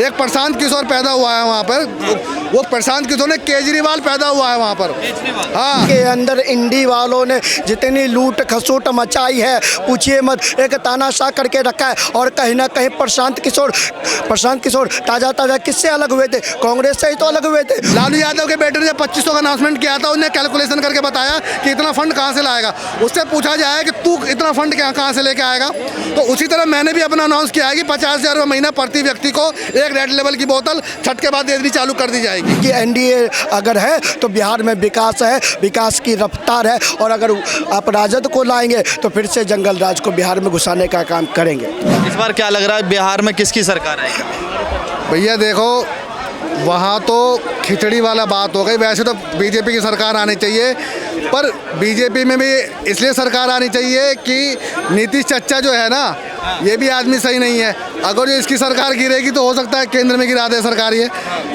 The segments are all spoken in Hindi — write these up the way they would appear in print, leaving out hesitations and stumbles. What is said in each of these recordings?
एक प्रशांत किशोर पैदा हुआ है वहाँ पर, वो प्रशांत किशोर ने केजरीवाल पैदा हुआ है वहाँ पर। हाँ, के अंदर इंडी वालों ने जितनी लूट खसूट मचाई है पूछिए मत, एक तानाशाह करके रखा है। और कहीं ना कहीं प्रशांत किशोर ताज़ा किससे अलग हुए थे? कांग्रेस से ही तो अलग हुए थे। लालू यादव के बेटे ने जब 2500 का अनाउंसमेंट किया था, उन्हें कैलकुलेशन करके बताया कि इतना फंड कहाँ से लाएगा। उससे पूछा जाए कि तू इतना फंड कहाँ से लेके आएगा, तो उसी तरह मैंने भी अपना अनाउंस किया है कि 50,000 रुपये महीना प्रति व्यक्ति को एक रेड लेवल की बोतल छठ के बाद देनी चालू कर दी जाएगी। कि एनडीए अगर है तो बिहार में विकास है, विकास की रफ्तार है। और अगर आप राजद को लाएंगे तो फिर से जंगल राज को बिहार में घुसाने का काम करेंगे। इस बार क्या लग रहा है बिहार में किसकी सरकार आएगी? भैया देखो, वहाँ तो खिचड़ी वाला बात हो गई। वैसे तो बीजेपी की सरकार आनी चाहिए, पर बीजेपी में भी इसलिए सरकार आनी चाहिए कि नीतीश चच्चा जो है ना, ये भी आदमी सही नहीं है। अगर ये इसकी सरकार गिरेगी तो हो सकता है केंद्र में गिरा दे सरकार ये,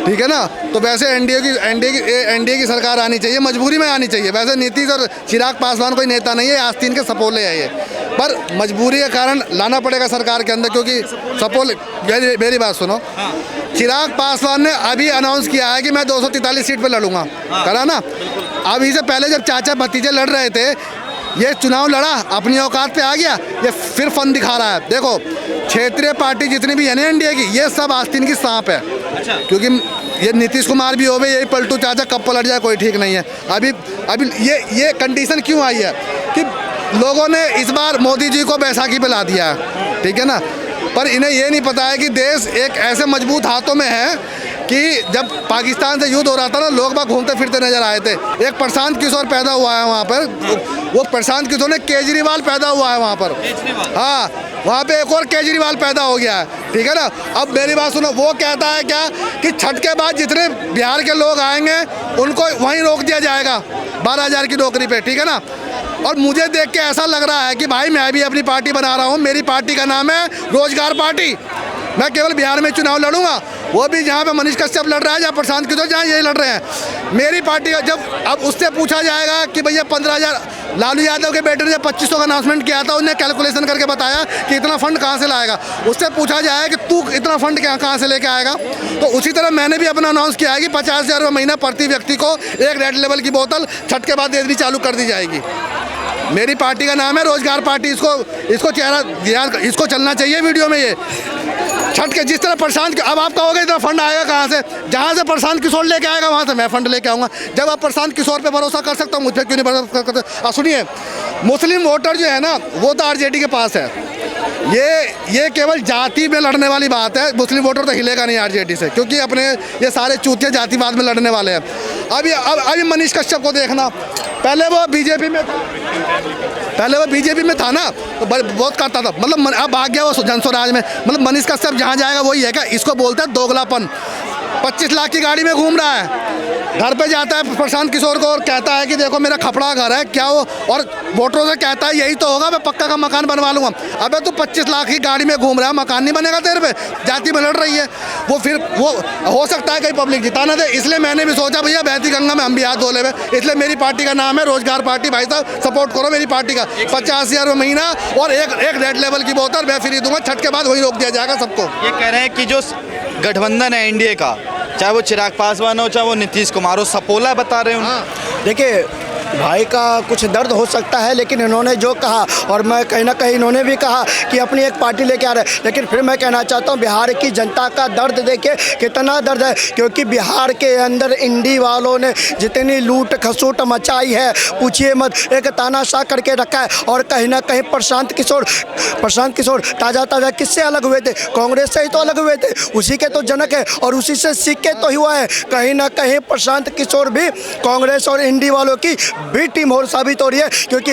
ठीक है ना। तो वैसे एनडीए की सरकार आनी चाहिए, मजबूरी में आनी चाहिए। वैसे नीतीश और चिराग पासवान कोई नेता नहीं है, आस्तीन के सपोले है ये, पर मजबूरी के कारण लाना पड़ेगा सरकार के अंदर, क्योंकि सपोले। मेरी बात सुनो, चिराग पासवान ने अभी अनाउंस किया है कि मैं 243 सीट पे लड़ूंगा, करा ना। अभी से पहले जब चाचा भतीजे लड़ रहे थे, ये चुनाव लड़ा, अपनी औकात पे आ गया, ये फिर फन दिखा रहा है। देखो, क्षेत्रीय पार्टी जितनी भी है ना एनडीए की, ये सब आस्तीन की सांप है। अच्छा। क्योंकि ये नीतीश कुमार भी हो गए, यही पलटू चाचा कब पलट जाए कोई ठीक नहीं है। अभी ये कंडीशन क्यों आई है कि लोगों ने इस बार मोदी जी को बैसाखी पे ला दिया है, ठीक है ना। पर इन्हें ये नहीं पता है कि देश एक ऐसे मजबूत हाथों में है कि जब पाकिस्तान से युद्ध हो रहा था ना, लोग बाग घूमते फिरते नजर आए थे। एक प्रशांत किशोर पैदा हुआ है वहाँ पर, वो प्रशांत किशोर ने केजरीवाल पैदा हुआ है वहाँ पर। हाँ, वहाँ पे एक और केजरीवाल पैदा हो गया है, ठीक है ना। अब मेरी बात सुनो, वो कहता है क्या कि छठ के बाद जितने बिहार के लोग आएंगे उनको वहीं रोक दिया जाएगा 12,000 की नौकरी पे, ठीक है ना। और मुझे देख के ऐसा लग रहा है कि भाई मैं भी अपनी पार्टी बना रहा हूँ। मेरी पार्टी का नाम है रोजगार पार्टी। मैं केवल बिहार में चुनाव लड़ूंगा, वो भी जहाँ पे मनीष कश्यप लड़ रहा है, जहाँ प्रशांत किशोर जहाँ ये लड़ रहे हैं। मेरी पार्टी का जब अब उससे पूछा जाएगा कि भैया 15,000, लालू यादव के बेटे ने जब 2500 का अनाउंसमेंट किया था, उन्हें कैलकुलेशन करके बताया कि इतना फंड कहाँ से लाएगा। उससे पूछा जाए कि तू इतना फंड कहाँ से लेके आएगा, तो उसी तरह मैंने भी अपना अनाउंस किया है कि 50,000 रुपये महीना प्रति व्यक्ति को एक रेड लेवल की बोतल छठ के बाद देनी चालू कर दी जाएगी। मेरी पार्टी का नाम है रोजगार पार्टी। इसको चलना चाहिए वीडियो में। ये छठ के जिस तरह प्रशांत, अब आप कहोगे इतना फंड आएगा कहाँ से? जहाँ से प्रशांत किशोर लेके आएगा वहाँ से मैं फंड लेके आऊँगा। जब आप प्रशांत किशोर पे भरोसा कर सकता हूँ, मुझ पर क्यों नहीं भरोसा कर सकते? सुनिए, मुस्लिम वोटर जो है ना, वो तो आरजेडी के पास है। ये केवल जाति में लड़ने वाली बात है। मुस्लिम वोटर तो हिलेगा नहीं आरजेडी से, क्योंकि अपने ये सारे चूतिया जातिवाद में लड़ने वाले हैं। अभी मनीष कश्यप को देखना, पहले वो बीजेपी में था ना, तो बहुत करता था, मतलब अब भाग गया वो जनस्वराज में। मतलब मनीष कश्यप जहाँ जाएगा वही है क्या? इसको बोलते हैं दोगलापन। 25 लाख की गाड़ी में घूम रहा है, घर पे जाता है प्रशांत किशोर को और कहता है कि देखो मेरा खपड़ा घर है क्या वो, और वोटरों से कहता है यही तो होगा, मैं पक्का का मकान बनवा लूँगा। अबे तू 25 लाख की गाड़ी में घूम रहा है, मकान नहीं बनेगा तेरे पे? जाति में लड़ रही है वो, फिर वो हो सकता है कहीं पब्लिक जिताना दे। इसलिए मैंने भी सोचा भैया बहती गंगा में हम भी हाथ धो ले। इसलिए मेरी पार्टी का नाम है रोजगार पार्टी। भाई साहब सपोर्ट करो मेरी पार्टी का। 50,000 रुपये महीना और एक रेड लेवल की बोतल मैं फ्री दूंगा। छठ के बाद वही रोक दिया जाएगा सबको। ये कह रहे हैं कि जो गठबंधन है एनडीए का, चाहे वो चिराग पासवान हो चाहे वो नीतीश कुमार हो, सपोला बता रहे हो। देखिए, भाई का कुछ दर्द हो सकता है, लेकिन इन्होंने जो कहा, और मैं कहीं ना कहीं इन्होंने भी कहा कि अपनी एक पार्टी लेके आ रहे हैं, लेकिन फिर मैं कहना चाहता हूँ बिहार की जनता का दर्द देखिए कितना दर्द है। क्योंकि बिहार के अंदर इंडी वालों ने जितनी लूट खसूट मचाई है पूछिए मत, एक तानाशाह करके रखा है। और कहीं ना कहीं प्रशांत किशोर ताज़ा किससे अलग हुए थे? कांग्रेस से ही तो अलग हुए थे, उसी के तो जनक है और उसी से सीख के तो हुआ है। कहीं ना कहीं प्रशांत किशोर भी कांग्रेस और इंडी वालों की बी टीम और साबित हो रही है। क्योंकि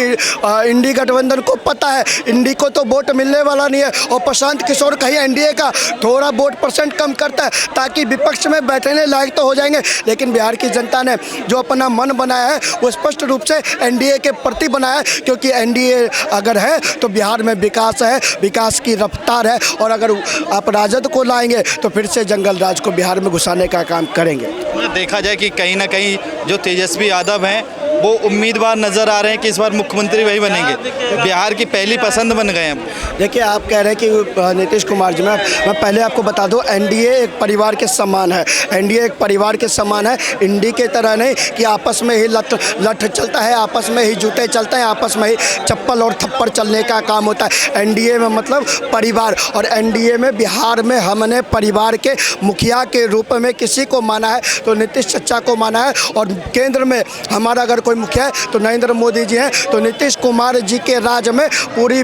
इंडी गठबंधन को पता है इंडी को तो वोट मिलने वाला नहीं है, और प्रशांत किशोर कहीं एनडीए का थोड़ा वोट परसेंट कम करता है ताकि विपक्ष में बैठने लायक तो हो जाएंगे। लेकिन बिहार की जनता ने जो अपना मन बनाया है वो स्पष्ट रूप से एनडीए के प्रति बनाया है। क्योंकि एनडीए अगर है तो बिहार में विकास है, विकास की रफ्तार है। और अगर आप राजद को लाएंगे तो फिर से जंगल राज को बिहार में घुसाने का काम करेंगे। देखा जाए कि कहीं ना कहीं जो तेजस्वी यादव हैं वो उम्मीदवार नज़र आ रहे हैं कि इस बार मुख्यमंत्री वही बनेंगे, बिहार की पहली पसंद बन गए हैं। देखिए, आप कह रहे हैं कि नीतीश कुमार जी, मैं पहले आपको बता दूं, एनडीए एक परिवार के समान है। एनडीए एक परिवार के समान है, इंडी के तरह नहीं कि आपस में ही लठ चलता है, आपस में ही जूते चलते हैं, आपस में ही चप्पल और थप्पड़ चलने का काम होता है। एनडीए में मतलब परिवार, और एनडीए में बिहार में हमने परिवार के मुखिया के रूप में किसी को माना है तो नीतीश चचा को माना है, और केंद्र में हमारा अगर कोई मुखिया है तो नरेंद्र मोदी जी हैं। तो नीतीश कुमार जी के राज में पूरे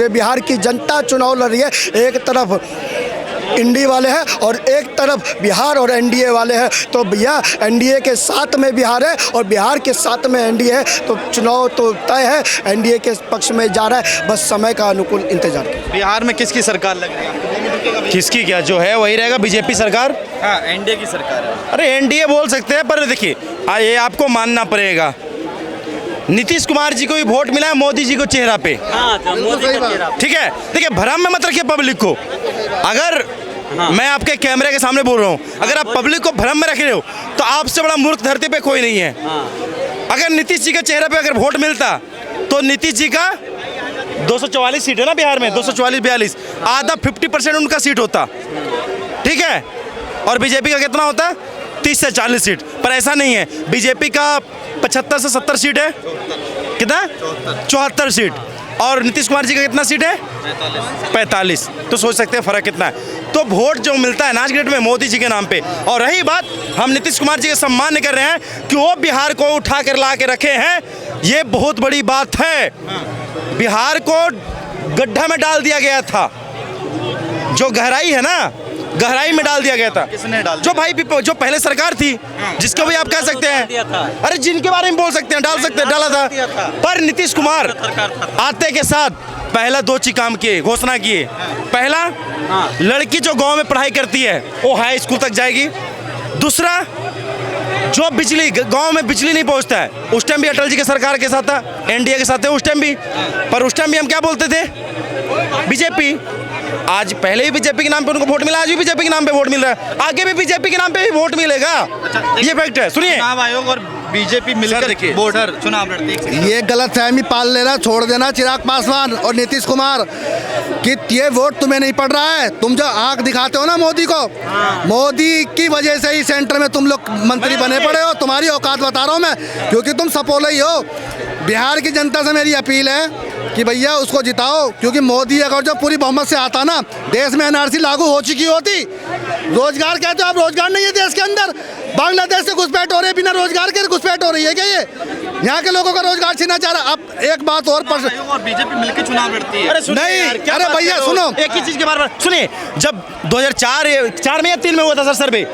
बिहार की जनता चुनाव लड़ रही है। एक तरफ इंडी वाले हैं और एक तरफ बिहार और एनडीए वाले हैं। तो भैया, एनडीए के साथ में बिहार है और बिहार के साथ में एनडीए है, तो चुनाव तो तय है, एनडीए के पक्ष में जा रहा है, बस समय का अनुकूल इंतजार कीजिए। बिहार में किसकी सरकार लग रही है? किसकी क्या जो है वही रहेगा, बीजेपी सरकार। हाँ, एनडीए की सरकार है। अरे एनडीए बोल सकते हैं, पर देखिए ये आपको मानना पड़ेगा, नीतीश कुमार जी को भी वोट मिला है मोदी जी को चेहरा पे। ठीक है, देखिए भ्रम में मत रखिए पब्लिक को। अगर मैं आपके कैमरे के सामने बोल रहा हूँ, अगर आप पब्लिक को भ्रम में रख रहे हो तो आपसे बड़ा मूर्ख धरती पे कोई नहीं है। अगर नीतीश जी के चेहरे पे अगर वोट मिलता तो नीतीश जी का 244 सीट है ना बिहार में, 244-42, आधा 50% उनका सीट होता। ठीक है, और बीजेपी का कितना होता? 30 से 40 सीट। पर ऐसा नहीं है, बीजेपी का 75 से 70 सीट है। कितना? 74 सीट। और नीतीश कुमार जी का कितना सीट है? 45। तो सोच सकते हैं फर्क कितना है। तो वोट जो मिलता है नाच गेट में मोदी जी के नाम पे। और रही बात, हम नीतीश कुमार जी का सम्मान कर रहे हैं कि वो बिहार को उठा कर ला के रखे हैं, ये बहुत बड़ी बात है। बिहार को गड्ढा में डाल दिया गया था, जो गहराई है ना, गहराई में डाल दिया गया था। किसने डाल जो भाई जो पहले सरकार थी, जिसको भी आप कह सकते हैं, अरे जिनके बारे में बोल सकते हैं, डाल सकते हैं, डाला था। पर नीतीश कुमार आते के साथ पहला 2 चीज काम किए, घोषणा किए। पहला, लड़की जो गांव में पढ़ाई करती है वो हाई स्कूल तक जाएगी। दूसरा, जो बिजली गांव में बिजली नहीं पहुंचता है, उस टाइम भी अटल जी के सरकार के साथ था, एनडीए के साथ थे उस टाइम भी। पर उस टाइम भी हम क्या बोलते थे? बीजेपी। आज पहले ही बीजेपी के नाम पे उनको वोट मिला, आज भी बीजेपी के नाम पे वोट मिल रहा है, आगे भी बीजेपी के नाम पे ही वोट मिलेगा। ये फैक्ट है। सुनिए, चुनाव आयोग और बीजेपी मिलकर वोटर चुनाव लड़ती है। ये गलतफहमी पाल लेना छोड़ देना चिराग पासवान और नीतीश कुमार कि ये वोट तुम्हें नहीं पड़ रहा है। तुम जो आंख दिखाते हो ना मोदी को, मोदी की वजह से ही सेंटर में तुम लोग मंत्री बने पड़े हो। तुम्हारी औकात बता रहा हूँ मैं, क्योंकि तुम सपोले ही हो। बिहार की जनता से मेरी अपील है कि भैया उसको जिताओ, क्योंकि मोदी अगर जो पूरी बहुमत से आता ना, देश में एनआरसी लागू हो चुकी होती। रोजगार कहते हो आप, रोजगार नहीं है देश के अंदर। बांग्लादेश से घुसपैठ हो रही है, बिना रोजगार के घुसपैठ हो रही है क्या? ये यहाँ के लोगों का रोजगार छीना चाह रहा। अब एक बात और बीजेपी मिलकर चुनाव लड़ती है। नहीं, अरे भैया सुनो, एक ही चीज के बार बार सुनिए। जब 2004 में या 3 में हुआ था सर, सर्वे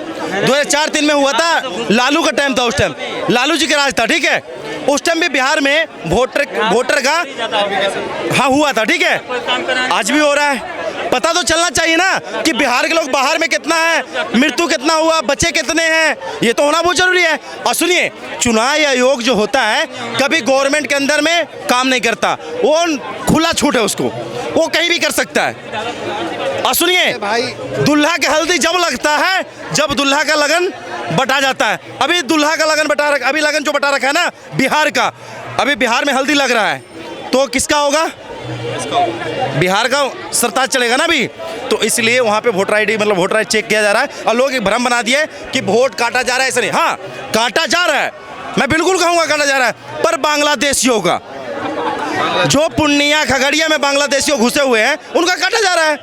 2004-3 में हुआ था, लालू का टाइम था, उस टाइम लालू जी का राज था। ठीक है, उस टाइम भी बिहार में वोटर का हाँ हुआ था। ठीक है, आज भी हो रहा है। पता तो चलना चाहिए ना कि बिहार के लोग बाहर में कितना है, मृत्यु कितना हुआ, बच्चे कितने हैं, ये तो होना बहुत जरूरी है। और सुनिए, चुनाव आयोग जो होता है कभी गवर्नमेंट के अंदर में काम नहीं करता, वो खुला छूट है उसको, वो कहीं भी कर सकता है। और सुनिए भाई, दुल्हा की हल्दी जब लगता है जब दुल्हा का लगन बटा जाता है। अभी दुल्हा का लगन बटा रखा, अभी लगन जो बटा रखा है ना बिहार का, अभी बिहार में हल्दी लग रहा है, तो किसका होगा? बिहार का सरताज चलेगा ना अभी। तो इसलिए वहाँ पे वोटर आईडी मतलब वोटर आईडी चेक किया जा रहा है। और लोग एक भ्रम बना दिए कि वोट काटा जा रहा है, ऐसा नहीं। हाँ, काटा जा रहा है, मैं बिल्कुल कहूँगा काटा जा रहा है, पर बांग्लादेशियों का, जो पूर्णिया खगड़िया में बांग्लादेशियों घुसे हुए हैं, उनका काटा जा रहा है।